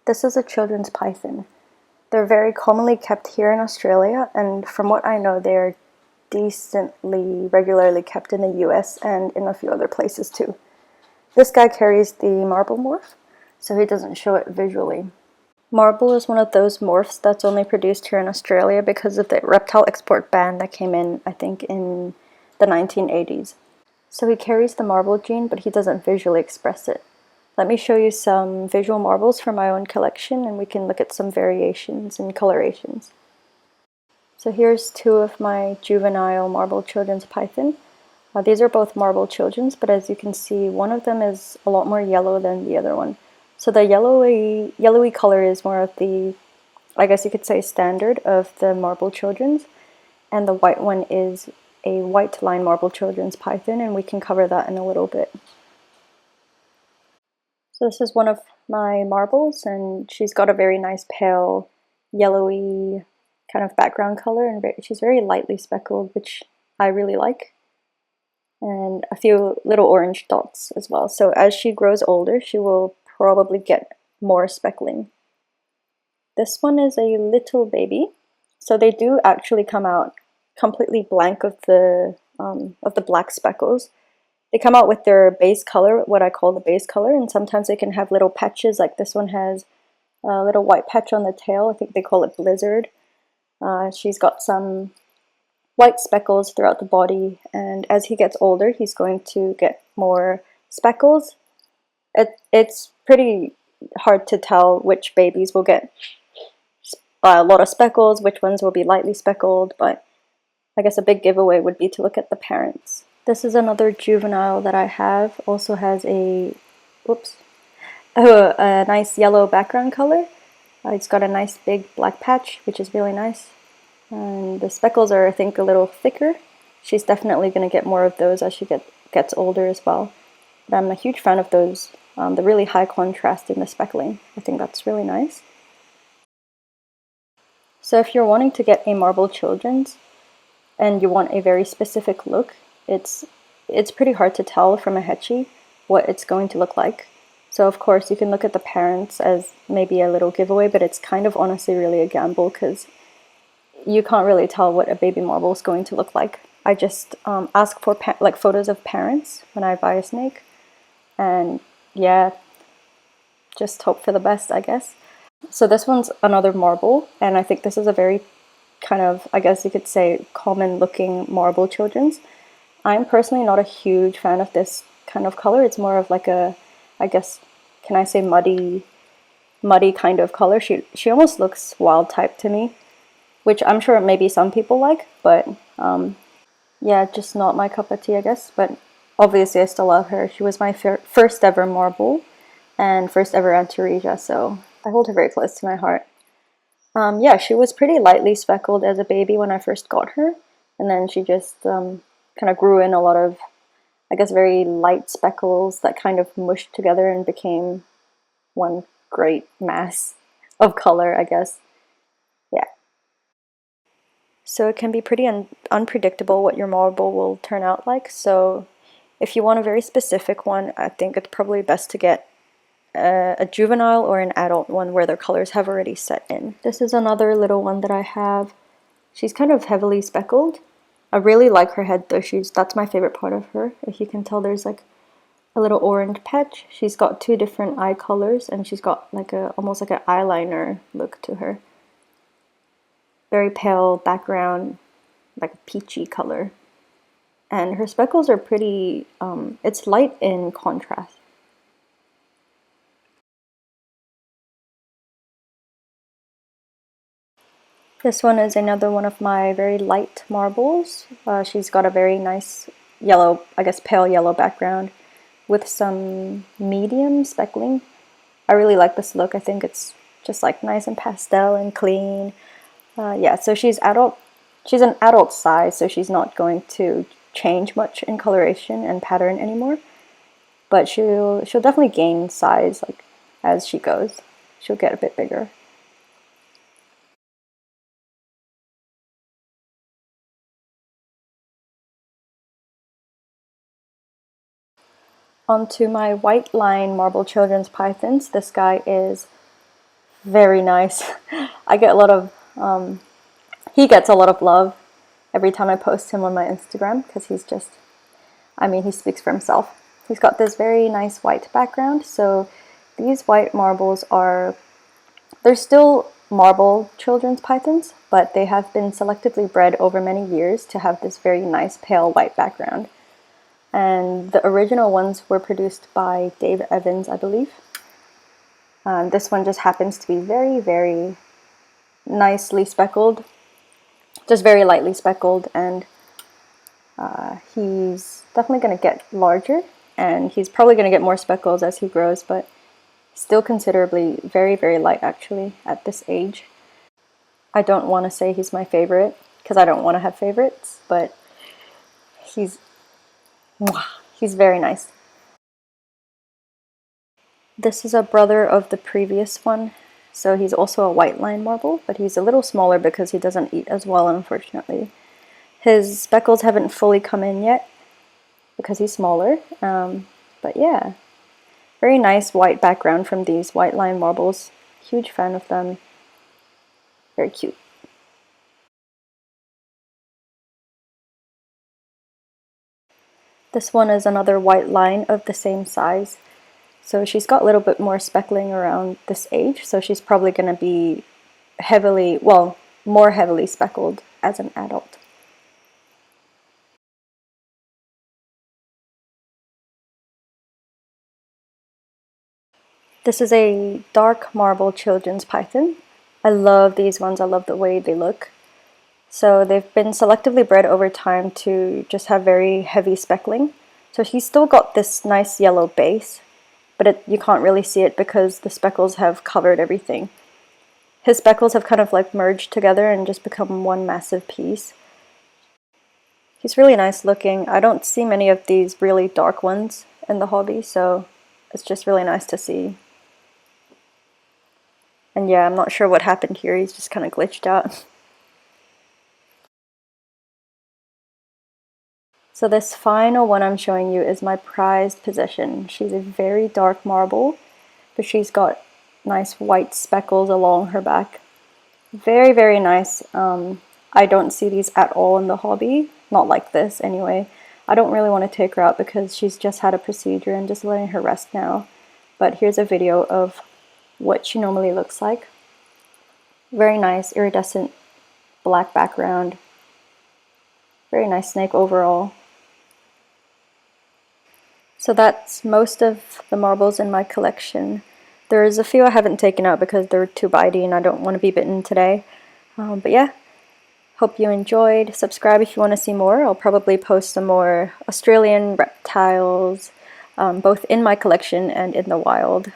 This is a children's python. They're very commonly kept here in Australia, and from what I know, they're decently regularly kept in the US and in a few other places too. This guy carries the marble morph, so he doesn't show it visually. Marble is one of those morphs that's only produced here in Australia because of the reptile export ban that came in, I think, in the 1980s. So he carries the marble gene, but he doesn't visually express it. Let me show you some visual marbles from my own collection, and we can look at some variations and colorations. So here's two of my juvenile marble children's python. These are both marble children's, but as you can see, one of them is a lot more yellow than the other one. So the yellowy color is more of the, I guess you could say, standard of the marble children's, and the white one is a white line marble children's python, and we can cover that in a little bit. So this is one of my marbles, and she's got a very nice pale yellowy kind of background color, and she's very lightly speckled, which I really like, and a few little orange dots as well. So as she grows older, she will probably get more speckling. This one is a little baby, so they do actually come out completely blank of the black speckles. They come out with their base color, what I call the base color, and sometimes they can have little patches, like this one has a little white patch on the tail. I think they call it blizzard. She's got some white speckles throughout the body, and as he gets older, he's going to get more speckles. It's pretty hard to tell which babies will get a lot of speckles, which ones will be lightly speckled, but I guess a big giveaway would be to look at the parents. This is another juvenile that I have, also has a nice yellow background color. It's got a nice big black patch, which is really nice. And the speckles are, I think, a little thicker. She's definitely going to get more of those as she gets older as well. But I'm a huge fan of those, the really high contrast in the speckling. I think that's really nice. So if you're wanting to get a marble children's and you want a very specific look, it's pretty hard to tell from a hetchy what it's going to look like. So of course you can look at the parents as maybe a little giveaway, but it's kind of honestly really a gamble because you can't really tell what a baby marble is going to look like. I just ask for like photos of parents when I buy a snake, and yeah, just hope for the best, I guess. So this one's another marble, and I think this is a very kind of, I guess you could say, common looking marble children's. I'm personally not a huge fan of this kind of color. It's more of like a, I guess, can I say muddy kind of color. She almost looks wild type to me, which I'm sure maybe some people like, but yeah, just not my cup of tea, I guess. But obviously I still love her. She was my first ever marble and first ever Antaresia, so I hold her very close to my heart. Yeah, she was pretty lightly speckled as a baby when I first got her, and then she just kind of grew in a lot of, I guess, very light speckles that kind of mushed together and became one great mass of color, I guess. Yeah. So it can be pretty unpredictable what your marble will turn out like. So if you want a very specific one, I think it's probably best to get a juvenile or an adult one where their colors have already set in. This is another little one that I have. She's kind of heavily speckled. I really like her head though. That's my favorite part of her. If you can tell, there's like a little orange patch. She's got two different eye colors, and she's got like almost like an eyeliner look to her. Very pale background, like a peachy color. And her speckles are pretty, it's light in contrast. This one is another one of my very light marbles. She's got a very nice yellow, I guess pale yellow background with some medium speckling. I really like this look. I think it's just like nice and pastel and clean. Yeah, so she's an adult size, so she's not going to change much in coloration and pattern anymore. But she'll definitely gain size like as she goes. She'll get a bit bigger. Onto my white line marble children's pythons. This guy is very nice. I get a lot of, he gets a lot of love every time I post him on my Instagram because he's just, I mean, he speaks for himself. He's got this very nice white background. So these white marbles are, they're still marble children's pythons, but they have been selectively bred over many years to have this very nice pale white background. And the original ones were produced by Dave Evans, I believe. This one just happens to be very, very nicely speckled, just very lightly speckled, and he's definitely going to get larger, and he's probably going to get more speckles as he grows, but still considerably very, very light actually at this age. I don't want to say he's my favorite, because I don't want to have favorites, but he's very nice. This is a brother of the previous one, so he's also a white line marble, but he's a little smaller because he doesn't eat as well, unfortunately. His speckles haven't fully come in yet because he's smaller, but yeah. Very nice white background from these white line marbles. Huge fan of them. Very cute. This one is another white line of the same size. So she's got a little bit more speckling around this age, so she's probably going to be heavily, well, more heavily speckled as an adult. This is a dark marble children's python. I love these ones, I love the way they look. So they've been selectively bred over time to just have very heavy speckling. So he's still got this nice yellow base, but you can't really see it because the speckles have covered everything. His speckles have kind of like merged together and just become one massive piece. He's really nice looking. I don't see many of these really dark ones in the hobby, so it's just really nice to see. And yeah, I'm not sure what happened here, he's just kind of glitched out. So this final one I'm showing you is my prized possession. She's a very dark marble, but she's got nice white speckles along her back. Very, very nice. I don't see these at all in the hobby, not like this anyway. I don't really want to take her out because she's just had a procedure and just letting her rest now. But here's a video of what she normally looks like. Very nice iridescent black background. Very nice snake overall. So that's most of the marbles in my collection. There's a few I haven't taken out because they're too bitey and I don't want to be bitten today. But yeah, hope you enjoyed. Subscribe if you want to see more. I'll probably post some more Australian reptiles, both in my collection and in the wild.